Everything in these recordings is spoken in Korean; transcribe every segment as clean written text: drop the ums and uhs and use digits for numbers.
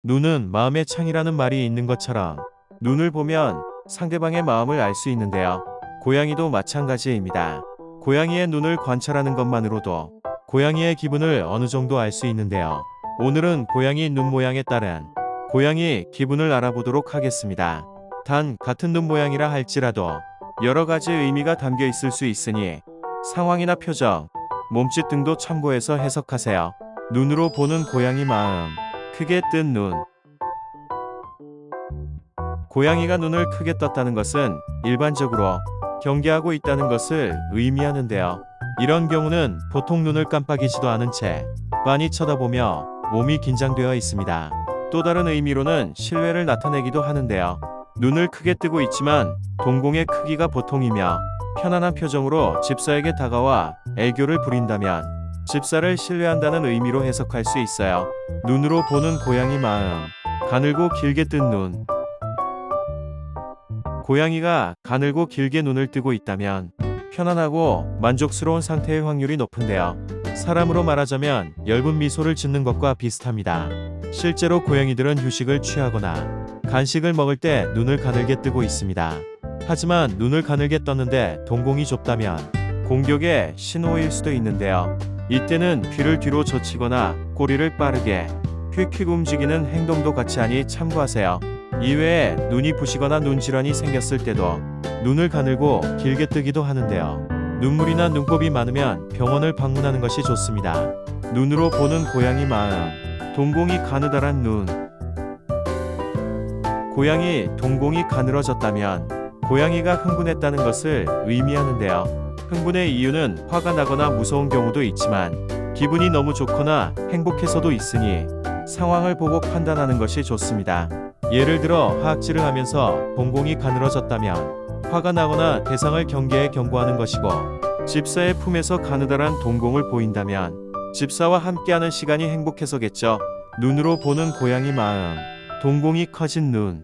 눈은 마음의 창이라는 말이 있는 것처럼 눈을 보면 상대방의 마음을 알 수 있는데요. 고양이도 마찬가지입니다. 고양이의 눈을 관찰하는 것만으로도 고양이의 기분을 어느 정도 알 수 있는데요. 오늘은 고양이 눈 모양에 따른 고양이 기분을 알아보도록 하겠습니다. 단 같은 눈 모양이라 할지라도 여러 가지 의미가 담겨 있을 수 있으니 상황이나 표정, 몸짓 등도 참고해서 해석하세요. 눈으로 보는 고양이 마음. 크게 뜬 눈. 고양이가 눈을 크게 떴다는 것은 일반적으로 경계하고 있다는 것을 의미하는데요. 이런 경우는 보통 눈을 깜빡이지도 않은 채 빤히 쳐다보며 몸이 긴장되어 있습니다. 또 다른 의미로는 신뢰를 나타내기도 하는데요. 눈을 크게 뜨고 있지만 동공의 크기가 보통이며 편안한 표정으로 집사에게 다가와 애교를 부린다면 집사를 신뢰한다는 의미로 해석할 수 있어요. 눈으로 보는 고양이 마음. 가늘고 길게 뜬 눈. 고양이가 가늘고 길게 눈을 뜨고 있다면 편안하고 만족스러운 상태의 확률이 높은데요. 사람으로 말하자면 엷은 미소를 짓는 것과 비슷합니다. 실제로 고양이들은 휴식을 취하거나 간식을 먹을 때 눈을 가늘게 뜨고 있습니다. 하지만 눈을 가늘게 떴는데 동공이 좁다면 공격의 신호일 수도 있는데요. 이때는 귀를 뒤로 젖히거나 꼬리를 빠르게 휙휙 움직이는 행동도 같이 하니 참고하세요. 이외에 눈이 부시거나 눈질환이 생겼을 때도 눈을 가늘고 길게 뜨기도 하는데요. 눈물이나 눈곱이 많으면 병원을 방문하는 것이 좋습니다. 눈으로 보는 고양이 마음. 동공이 가느다란 눈. 고양이 동공이 가늘어졌다면 고양이가 흥분했다는 것을 의미하는데요. 흥분의 이유는 화가 나거나 무서운 경우도 있지만 기분이 너무 좋거나 행복해서도 있으니 상황을 보고 판단하는 것이 좋습니다. 예를 들어 하악질을 하면서 동공이 가늘어졌다면 화가 나거나 대상을 경계해 경고하는 것이고, 집사의 품에서 가느다란 동공을 보인다면 집사와 함께하는 시간이 행복해서겠죠. 눈으로 보는 고양이 마음. 동공이 커진 눈.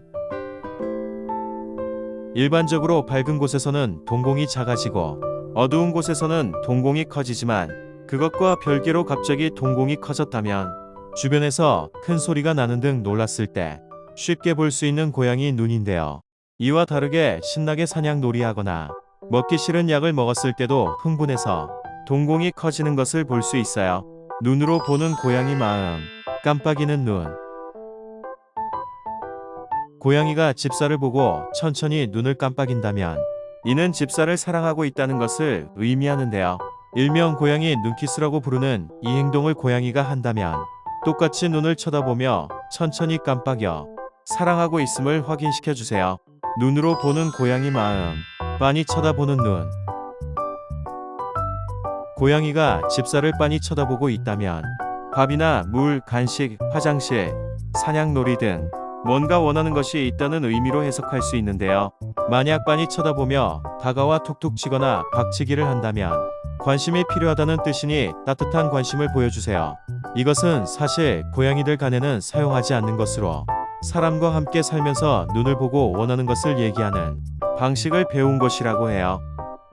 일반적으로 밝은 곳에서는 동공이 작아지고 어두운 곳에서는 동공이 커지지만 그것과 별개로 갑자기 동공이 커졌다면 주변에서 큰 소리가 나는 등 놀랐을 때 쉽게 볼 수 있는 고양이 눈인데요. 이와 다르게 신나게 사냥놀이하거나 먹기 싫은 약을 먹었을 때도 흥분해서 동공이 커지는 것을 볼 수 있어요. 눈으로 보는 고양이 마음. 깜빡이는 눈. 고양이가 집사를 보고 천천히 눈을 깜빡인다면 이는 집사를 사랑하고 있다는 것을 의미하는데요. 일명 고양이 눈키스라고 부르는 이 행동을 고양이가 한다면 똑같이 눈을 쳐다보며 천천히 깜빡여 사랑하고 있음을 확인시켜 주세요. 눈으로 보는 고양이 마음. 빤히 쳐다보는 눈. 고양이가 집사를 빤히 쳐다보고 있다면 밥이나 물, 간식, 화장실, 사냥놀이 등 뭔가 원하는 것이 있다는 의미로 해석할 수 있는데요. 만약 빤히 쳐다보며 다가와 툭툭 치거나 박치기를 한다면 관심이 필요하다는 뜻이니 따뜻한 관심을 보여주세요. 이것은 사실 고양이들 간에는 사용하지 않는 것으로 사람과 함께 살면서 눈을 보고 원하는 것을 얘기하는 방식을 배운 것이라고 해요.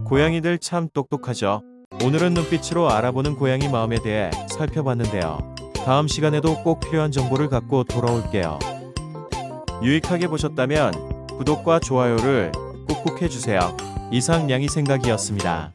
고양이들 참 똑똑하죠. 오늘은 눈빛으로 알아보는 고양이 마음에 대해 살펴봤는데요. 다음 시간에도 꼭 필요한 정보를 갖고 돌아올게요. 유익하게 보셨다면 구독과 좋아요를 꾹꾹 해주세요. 이상 양이생각이었습니다.